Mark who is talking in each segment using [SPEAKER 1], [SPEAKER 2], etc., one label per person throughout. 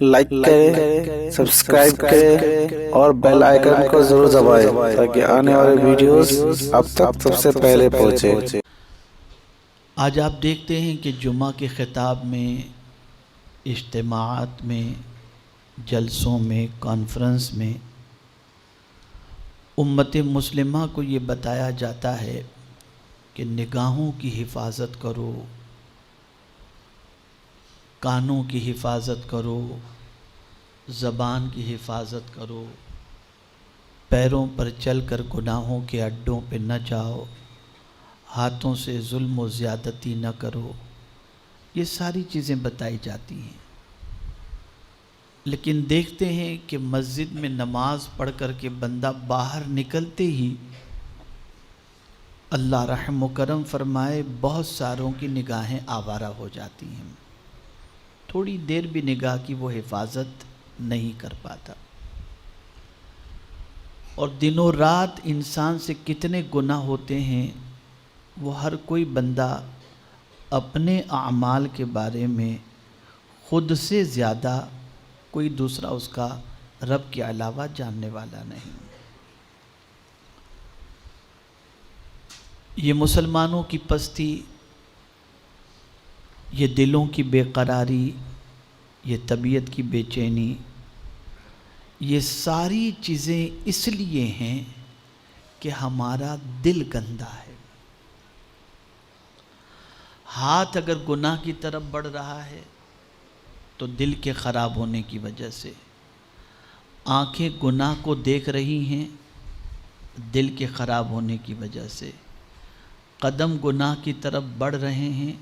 [SPEAKER 1] Like کریں، subscribe کریں اور بیل آئیکن کو ضرور دبائیں تاکہ آنے والے ویڈیوز اب تک سب سے پہلے پہنچے۔
[SPEAKER 2] آج آپ دیکھتے ہیں کہ جمعہ کے خطاب میں، اجتماعات میں، جلسوں میں، کانفرنس میں امت مسلمہ کو یہ بتایا جاتا ہے کہ نگاہوں کی حفاظت کرو، کانوں کی حفاظت کرو، زبان کی حفاظت کرو، پیروں پر چل کر گناہوں کے اڈوں پہ نہ جاؤ، ہاتھوں سے ظلم و زیادتی نہ کرو۔ یہ ساری چیزیں بتائی جاتی ہیں، لیکن دیکھتے ہیں کہ مسجد میں نماز پڑھ کر کے بندہ باہر نکلتے ہی اللہ رحم و کرم فرمائے بہت ساروں کی نگاہیں آوارہ ہو جاتی ہیں، تھوڑی دیر بھی نگاہ کی وہ حفاظت نہیں کر پاتا، اور دنوں رات انسان سے کتنے گناہ ہوتے ہیں وہ ہر کوئی بندہ اپنے اعمال کے بارے میں خود سے زیادہ کوئی دوسرا اس کا رب کے علاوہ جاننے والا نہیں۔ یہ مسلمانوں کی پستی، یہ دلوں کی بے قراری، یہ طبیعت کی بے چینی، یہ ساری چیزیں اس لیے ہیں کہ ہمارا دل گندا ہے۔ ہاتھ اگر گناہ کی طرف بڑھ رہا ہے تو دل کے خراب ہونے کی وجہ سے، آنکھیں گناہ کو دیکھ رہی ہیں دل کے خراب ہونے کی وجہ سے، قدم گناہ کی طرف بڑھ رہے ہیں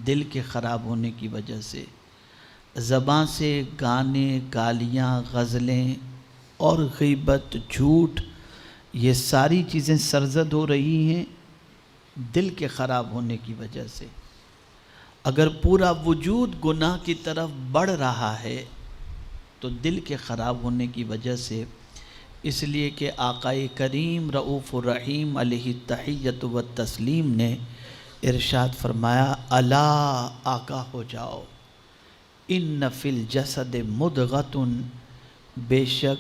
[SPEAKER 2] دل کے خراب ہونے کی وجہ سے، زبان سے گانے، گالیاں، غزلیں اور غیبت، جھوٹ، یہ ساری چیزیں سرزد ہو رہی ہیں دل کے خراب ہونے کی وجہ سے۔ اگر پورا وجود گناہ کی طرف بڑھ رہا ہے تو دل کے خراب ہونے کی وجہ سے، اس لیے کہ آقا کریم رؤوف الرحیم علیہ التحیۃ والتسلیم نے ارشاد فرمایا، الا آگاہ ہو جاؤ، ان فی الجسد مدغۃ، بے شک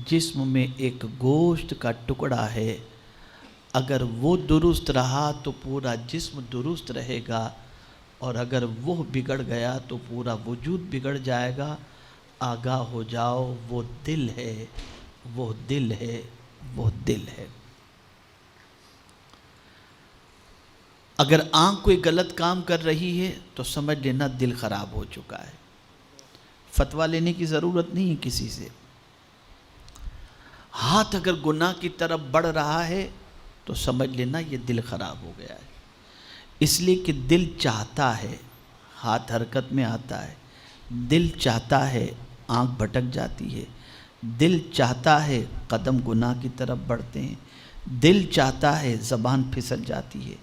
[SPEAKER 2] جسم میں ایک گوشت کا ٹکڑا ہے، اگر وہ درست رہا تو پورا جسم درست رہے گا، اور اگر وہ بگڑ گیا تو پورا وجود بگڑ جائے گا۔ آگاہ ہو جاؤ، وہ دل ہے، وہ دل ہے، وہ دل ہے۔ اگر آنکھ کوئی غلط کام کر رہی ہے تو سمجھ لینا دل خراب ہو چکا ہے، فتویٰ لینے کی ضرورت نہیں ہے کسی سے۔ ہاتھ اگر گناہ کی طرف بڑھ رہا ہے تو سمجھ لینا یہ دل خراب ہو گیا ہے، اس لیے کہ دل چاہتا ہے، ہاتھ حرکت میں آتا ہے، دل چاہتا ہے، آنکھ بھٹک جاتی ہے، دل چاہتا ہے، قدم گناہ کی طرف بڑھتے ہیں، دل چاہتا ہے، زبان پھسل جاتی ہے،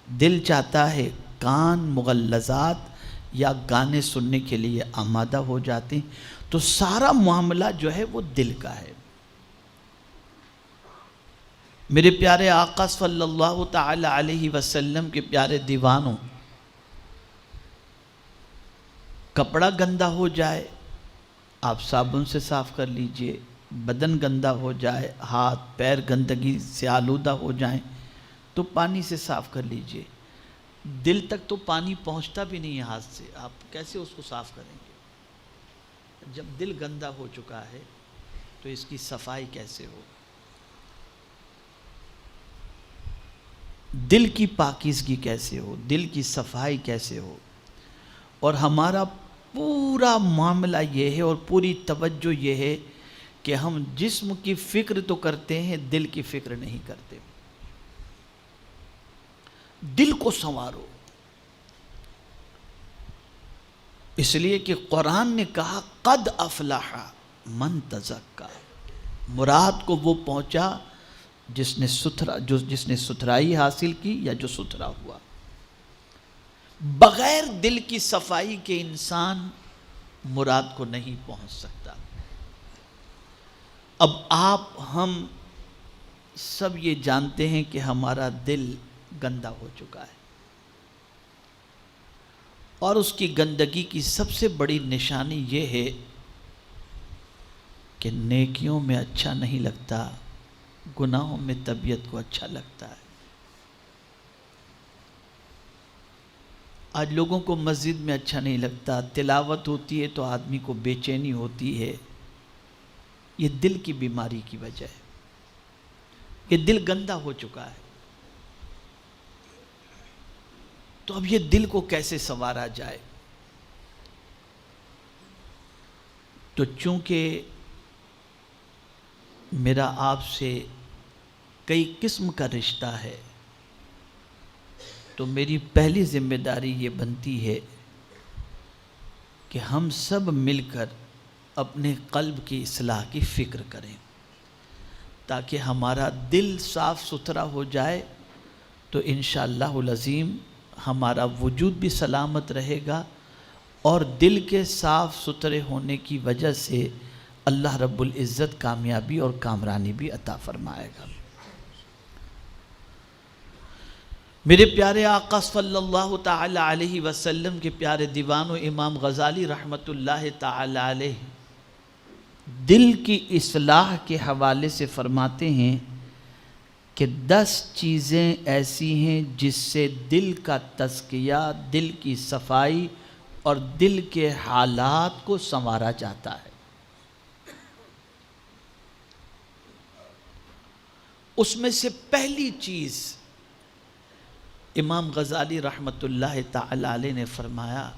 [SPEAKER 2] دل چاہتا ہے، کان مغلظات یا گانے سننے کے لیے آمادہ ہو جاتے ہیں۔ تو سارا معاملہ جو ہے وہ دل کا ہے۔ میرے پیارے آقا صلی اللہ تعالی علیہ وسلم کے پیارے دیوانوں، کپڑا گندا ہو جائے آپ صابن سے صاف کر لیجئے، بدن گندا ہو جائے، ہاتھ پیر گندگی سے آلودہ ہو جائیں تو پانی سے صاف کر لیجئے۔ دل تک تو پانی پہنچتا بھی نہیں ہے ہاتھ سے، آپ کیسے اس کو صاف کریں گے؟ جب دل گندا ہو چکا ہے تو اس کی صفائی کیسے ہو؟ دل کی پاکیزگی کیسے ہو؟ دل کی صفائی کیسے ہو؟ اور ہمارا پورا معاملہ یہ ہے اور پوری توجہ یہ ہے کہ ہم جسم کی فکر تو کرتے ہیں، دل کی فکر نہیں کرتے۔ دل کو سنوارو، اس لیے کہ قرآن نے کہا قد افلح من تزکا، مراد کو وہ پہنچا جس نے ستھرائی حاصل کی یا جو ستھرا ہوا۔ بغیر دل کی صفائی کے انسان مراد کو نہیں پہنچ سکتا۔ اب آپ ہم سب یہ جانتے ہیں کہ ہمارا دل گندا ہو چکا ہے، اور اس کی گندگی کی سب سے بڑی نشانی یہ ہے کہ نیکیوں میں اچھا نہیں لگتا، گناہوں میں طبیعت کو اچھا لگتا ہے۔ آج لوگوں کو مسجد میں اچھا نہیں لگتا، تلاوت ہوتی ہے تو آدمی کو بے چینی ہوتی ہے۔ یہ دل کی بیماری کی وجہ ہے، یہ دل گندا ہو چکا ہے۔ تو اب یہ دل کو کیسے سنوارا جائے؟ تو چونکہ میرا آپ سے کئی قسم کا رشتہ ہے، تو میری پہلی ذمہ داری یہ بنتی ہے کہ ہم سب مل کر اپنے قلب کی اصلاح کی فکر کریں، تاکہ ہمارا دل صاف ستھرا ہو جائے تو انشاءاللہ العظیم ہمارا وجود بھی سلامت رہے گا، اور دل کے صاف ستھرے ہونے کی وجہ سے اللہ رب العزت کامیابی اور کامرانی بھی عطا فرمائے گا۔ میرے پیارے آقا صلی اللہ تعالی علیہ وسلم کے پیارے دیوان و امام غزالی رحمۃ اللہ تعالی علیہ دل کی اصلاح کے حوالے سے فرماتے ہیں کہ 10 چیزیں ایسی ہیں جس سے دل کا تزکیہ، دل کی صفائی اور دل کے حالات کو سنوارا جاتا ہے۔ اس میں سے پہلی چیز امام غزالی رحمۃ اللہ تعالی علیہ نے فرمایا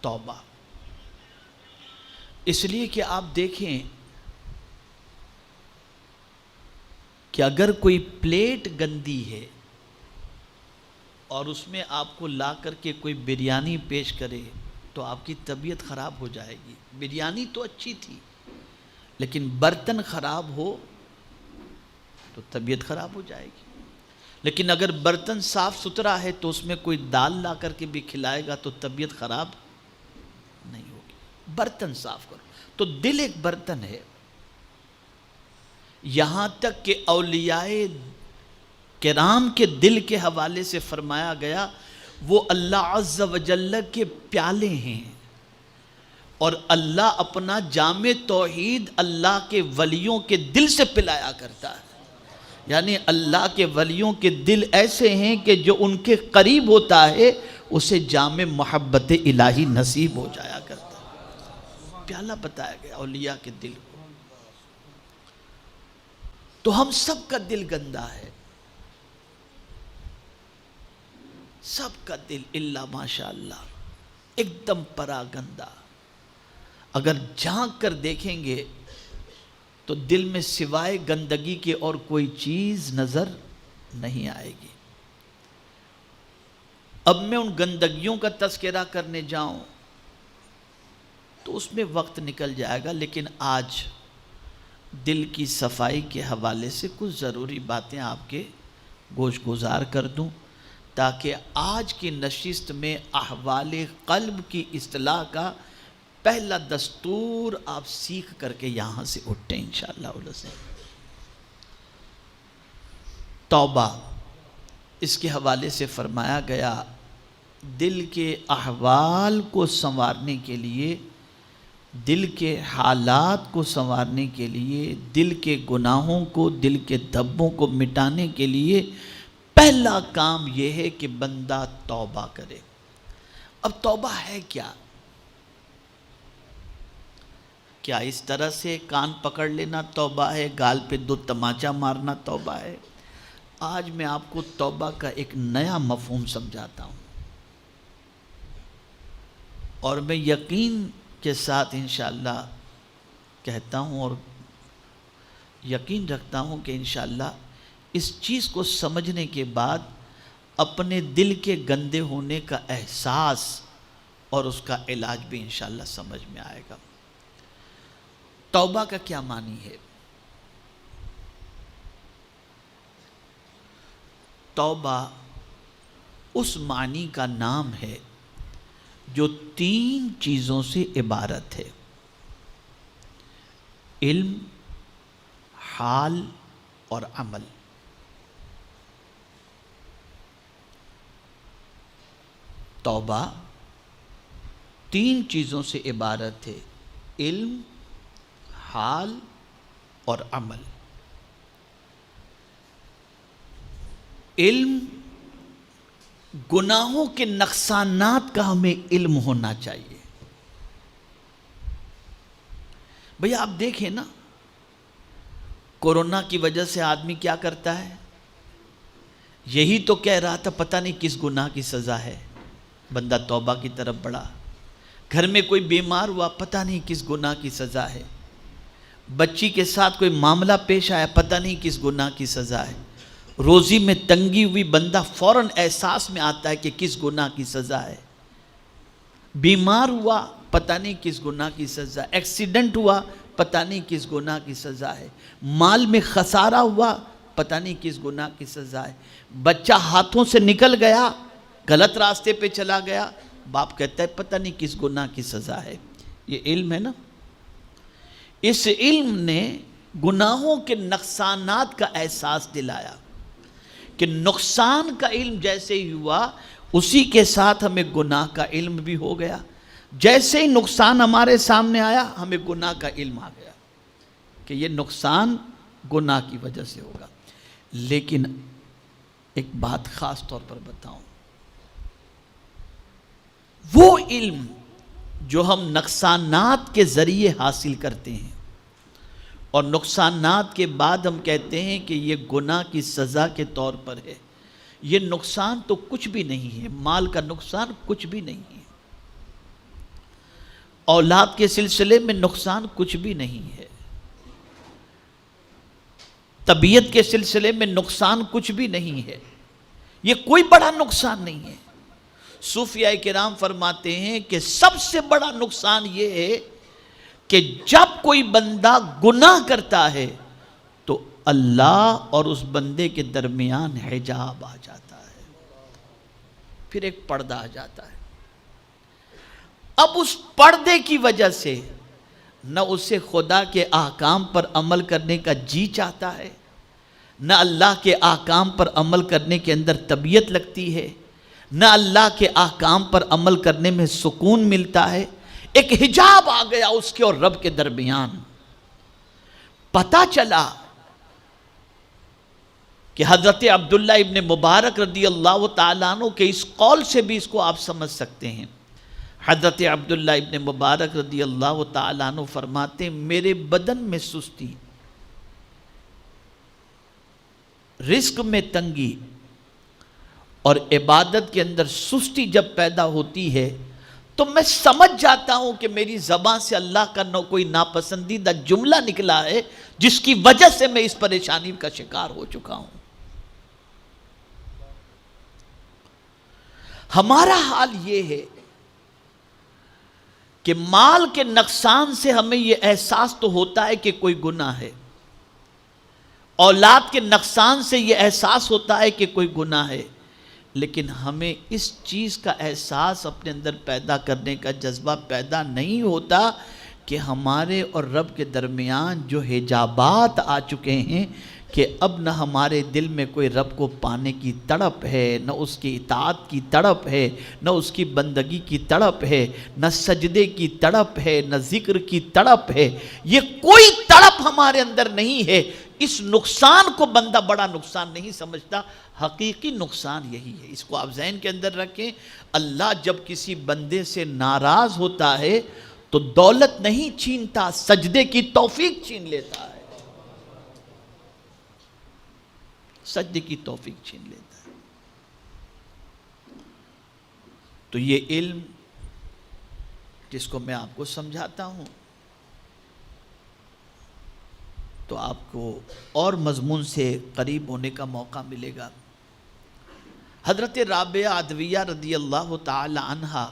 [SPEAKER 2] توبہ۔ اس لیے کہ آپ دیکھیں کہ اگر کوئی پلیٹ گندی ہے اور اس میں آپ کو لا کر کے کوئی بریانی پیش کرے تو آپ کی طبیعت خراب ہو جائے گی۔ بریانی تو اچھی تھی، لیکن برتن خراب ہو تو طبیعت خراب ہو جائے گی۔ لیکن اگر برتن صاف ستھرا ہے تو اس میں کوئی دال لا کر کے بھی کھلائے گا تو طبیعت خراب نہیں ہوگی۔ برتن صاف کرو۔ تو دل ایک برتن ہے۔ یہاں تک کہ اولیاء کرام کے دل کے حوالے سے فرمایا گیا وہ اللہ عز و جل کے پیالے ہیں، اور اللہ اپنا جام توحید اللہ کے ولیوں کے دل سے پلایا کرتا ہے۔ یعنی اللہ کے ولیوں کے دل ایسے ہیں کہ جو ان کے قریب ہوتا ہے اسے جام محبت الہی نصیب ہو جایا کرتا ہے۔ پیالہ بتایا گیا اولیاء کے دل کو۔ تو ہم سب کا دل گندا ہے، سب کا دل الا ماشاءاللہ ایک دم پرا گندا۔ اگر جھانک کر دیکھیں گے تو دل میں سوائے گندگی کے اور کوئی چیز نظر نہیں آئے گی۔ اب میں ان گندگیوں کا تذکرہ کرنے جاؤں تو اس میں وقت نکل جائے گا، لیکن آج دل کی صفائی کے حوالے سے کچھ ضروری باتیں آپ کے گوش گزار کر دوں، تاکہ آج کی نشست میں احوال قلب کی اصلاح کا پہلا دستور آپ سیکھ کر کے یہاں سے اٹھیں انشاءاللہ العزیز۔ توبہ، اس کے حوالے سے فرمایا گیا دل کے احوال کو سنوارنے کے لیے، دل کے حالات کو سنوارنے کے لیے، دل کے گناہوں کو، دل کے دھبوں کو مٹانے کے لیے پہلا کام یہ ہے کہ بندہ توبہ کرے۔ اب توبہ ہے کیا؟ کیا اس طرح سے کان پکڑ لینا توبہ ہے، گال پہ 2 تماچا مارنا توبہ ہے؟ آج میں آپ کو توبہ کا ایک نیا مفہوم سمجھاتا ہوں، اور میں یقین کے ساتھ انشاءاللہ کہتا ہوں اور یقین رکھتا ہوں کہ انشاءاللہ اس چیز کو سمجھنے کے بعد اپنے دل کے گندے ہونے کا احساس اور اس کا علاج بھی انشاءاللہ سمجھ میں آئے گا۔ توبہ کا کیا معنی ہے؟ توبہ اس معنی کا نام ہے جو 3 چیزوں سے عبارت ہے: علم، حال اور عمل۔ توبہ 3 چیزوں سے عبارت ہے: علم، حال اور عمل. علم، گناہوں کے نقصانات کا ہمیں علم ہونا چاہیے. بھئی آپ دیکھیں نا، کورونا کی وجہ سے آدمی کیا کرتا ہے؟ یہی تو کہہ رہا تھا پتہ نہیں کس گناہ کی سزا ہے، بندہ توبہ کی طرف بڑھا. گھر میں کوئی بیمار ہوا، پتہ نہیں کس گناہ کی سزا ہے. بچی کے ساتھ کوئی معاملہ پیش آیا، پتہ نہیں کس گناہ کی سزا ہے. روزی میں تنگی ہوئی، بندہ فوراً احساس میں آتا ہے کہ کس گناہ کی سزا ہے. بیمار ہوا، پتہ نہیں کس گناہ کی سزا. ایکسیڈنٹ ہوا، پتہ نہیں کس گناہ کی سزا ہے. مال میں خسارہ ہوا، پتہ نہیں کس گناہ کی سزا ہے. بچہ ہاتھوں سے نکل گیا، غلط راستے پہ چلا گیا، باپ کہتا ہے پتہ نہیں کس گناہ کی سزا ہے. یہ علم ہے نا. اس علم نے گناہوں کے نقصانات کا احساس دلایا کہ نقصان کا علم جیسے ہی ہوا، اسی کے ساتھ ہمیں گناہ کا علم بھی ہو گیا. جیسے ہی نقصان ہمارے سامنے آیا، ہمیں گناہ کا علم آ گیا کہ یہ نقصان گناہ کی وجہ سے ہوگا. لیکن ایک بات خاص طور پر بتاؤں، وہ علم جو ہم نقصانات کے ذریعے حاصل کرتے ہیں اور نقصانات کے بعد ہم کہتے ہیں کہ یہ گناہ کی سزا کے طور پر ہے، یہ نقصان تو کچھ بھی نہیں ہے. مال کا نقصان کچھ بھی نہیں ہے، اولاد کے سلسلے میں نقصان کچھ بھی نہیں ہے، طبیعت کے سلسلے میں نقصان کچھ بھی نہیں ہے. یہ کوئی بڑا نقصان نہیں ہے. صوفیاء کرام فرماتے ہیں کہ سب سے بڑا نقصان یہ ہے کہ جب کوئی بندہ گناہ کرتا ہے تو اللہ اور اس بندے کے درمیان حجاب آ جاتا ہے، پھر ایک پردہ آ جاتا ہے. اب اس پردے کی وجہ سے نہ اسے خدا کے احکام پر عمل کرنے کا جی چاہتا ہے، نہ اللہ کے احکام پر عمل کرنے کے اندر طبیعت لگتی ہے، نہ اللہ کے احکام پر عمل کرنے میں سکون ملتا ہے. ایک حجاب آ گیا اس کے اور رب کے درمیان. پتہ چلا کہ حضرت عبداللہ ابن مبارک رضی اللہ تعالیٰ عنہ کے اس قول سے بھی اس کو آپ سمجھ سکتے ہیں. حضرت عبداللہ ابن مبارک رضی اللہ تعالیٰ عنہ فرماتے ہیں میرے بدن میں سستی، رزق میں تنگی اور عبادت کے اندر سستی جب پیدا ہوتی ہے تو میں سمجھ جاتا ہوں کہ میری زبان سے اللہ کا کوئی ناپسندیدہ جملہ نکلا ہے جس کی وجہ سے میں اس پریشانی کا شکار ہو چکا ہوں. ہمارا حال یہ ہے کہ مال کے نقصان سے ہمیں یہ احساس تو ہوتا ہے کہ کوئی گناہ ہے، اولاد کے نقصان سے یہ احساس ہوتا ہے کہ کوئی گناہ ہے، لیکن ہمیں اس چیز کا احساس اپنے اندر پیدا کرنے کا جذبہ پیدا نہیں ہوتا کہ ہمارے اور رب کے درمیان جو حجابات آ چکے ہیں کہ اب نہ ہمارے دل میں کوئی رب کو پانے کی تڑپ ہے، نہ اس کی اطاعت کی تڑپ ہے، نہ اس کی بندگی کی تڑپ ہے، نہ سجدے کی تڑپ ہے، نہ ذکر کی تڑپ ہے. یہ کوئی تڑپ ہمارے اندر نہیں ہے. اس نقصان کو بندہ بڑا نقصان نہیں سمجھتا، حقیقی نقصان یہی ہے. اس کو آپ ذہن کے اندر رکھیں. اللہ جب کسی بندے سے ناراض ہوتا ہے تو دولت نہیں چھینتا، سجدے کی توفیق چھین لیتا ہے، سجدے کی توفیق چھین لیتا ہے. تو یہ علم جس کو میں آپ کو سمجھاتا ہوں تو آپ کو اور مضمون سے قریب ہونے کا موقع ملے گا. حضرت رابعہ عدویہ رضی اللہ تعالی عنہا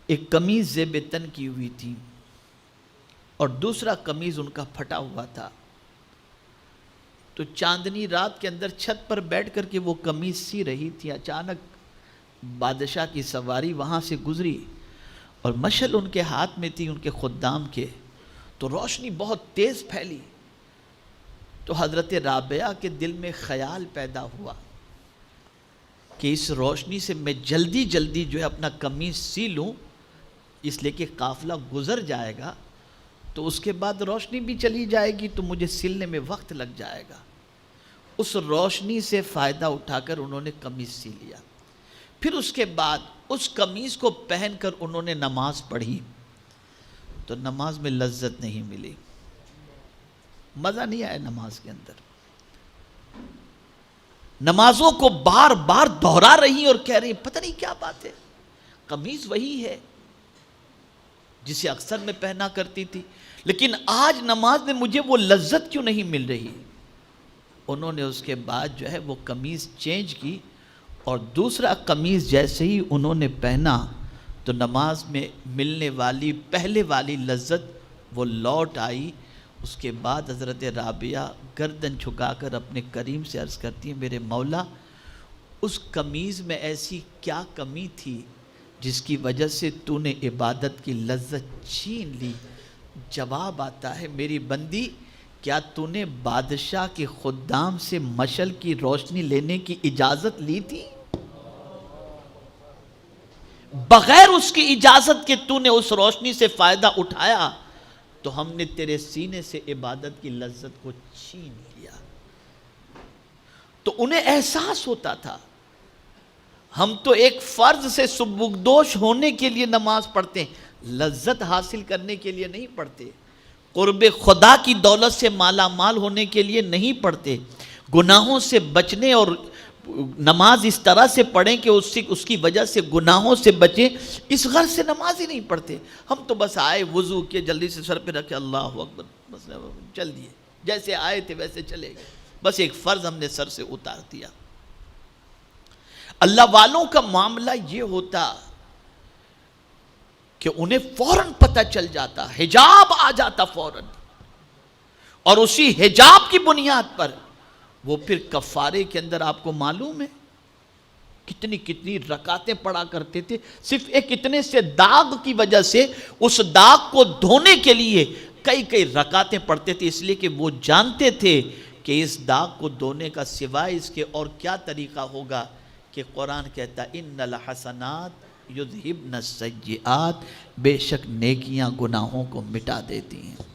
[SPEAKER 2] ایک قمیض زیب تن کی ہوئی تھی اور دوسرا قمیض ان کا پھٹا ہوا تھا. تو چاندنی رات کے اندر چھت پر بیٹھ کر کے وہ قمیض سی رہی تھی. اچانک بادشاہ کی سواری وہاں سے گزری اور مشعل ان کے ہاتھ میں تھی، ان کے خدام کے. تو روشنی بہت تیز پھیلی. تو حضرت رابعہ کے دل میں خیال پیدا ہوا کہ اس روشنی سے میں جلدی جلدی جو ہے اپنا قمیص سی لوں، اس لیے کہ قافلہ گزر جائے گا تو اس کے بعد روشنی بھی چلی جائے گی تو مجھے سلنے میں وقت لگ جائے گا۔ اس روشنی سے فائدہ اٹھا کر انہوں نے قمیص سی لیا۔ پھر اس کے بعد اس قمیص کو پہن کر انہوں نے نماز پڑھی تو نماز میں لذت نہیں ملی، مزہ نہیں آیا نماز کے اندر۔ نمازوں کو بار بار دہرا رہی اور کہہ رہی پتہ نہیں کیا بات ہے، قمیص وہی ہے جسے اکثر میں پہنا کرتی تھی، لیکن آج نماز میں مجھے وہ لذت کیوں نہیں مل رہی۔ انہوں نے اس کے بعد جو ہے وہ قمیص چینج کی اور دوسرا قمیص جیسے ہی انہوں نے پہنا تو نماز میں ملنے والی پہلے والی لذت وہ لوٹ آئی۔ اس کے بعد حضرت رابعہ گردن جھکا کر اپنے کریم سے عرض کرتی ہیں میرے مولا اس قمیض میں ایسی کیا کمی تھی جس کی وجہ سے تو نے عبادت کی لذت چھین لی؟ جواب آتا ہے میری بندی کیا تو نے بادشاہ کے خدام سے مشعل کی روشنی لینے کی اجازت لی تھی؟ بغیر اس کی اجازت کے تو نے اس روشنی سے فائدہ اٹھایا تو ہم نے تیرے سینے سے عبادت کی لذت کو چھین لیا۔ تو انہیں احساس ہوتا تھا ہم تو ایک فرض سے سبکدوش ہونے کے لیے نماز پڑھتے ہیں، لذت حاصل کرنے کے لیے نہیں پڑھتے، قرب خدا کی دولت سے مالا مال ہونے کے لیے نہیں پڑھتے، گناہوں سے بچنے اور نماز اس طرح سے پڑھیں کہ اس کی وجہ سے گناہوں سے بچیں، اس غرض سے نماز ہی نہیں پڑھتے۔ ہم تو بس آئے وضو کے جلدی سے سر پہ رکھے اللہ اکبر بس چل دیے، جیسے آئے تھے ویسے چلے گئے، بس ایک فرض ہم نے سر سے اتار دیا۔ اللہ والوں کا معاملہ یہ ہوتا کہ انہیں فوراً پتہ چل جاتا، حجاب آ جاتا فوراً، اور اسی حجاب کی بنیاد پر وہ پھر کفارے کے اندر آپ کو معلوم ہے کتنی کتنی رکعتیں پڑھا کرتے تھے، صرف ایک اتنے سے داغ کی وجہ سے اس داغ کو دھونے کے لیے کئی کئی رکعتیں پڑھتے تھے، اس لیے کہ وہ جانتے تھے کہ اس داغ کو دھونے کا سوائے اس کے اور کیا طریقہ ہوگا، کہ قرآن کہتا ان الحسنات یذہبن السیئات، بے شک نیکیاں گناہوں کو مٹا دیتی ہیں۔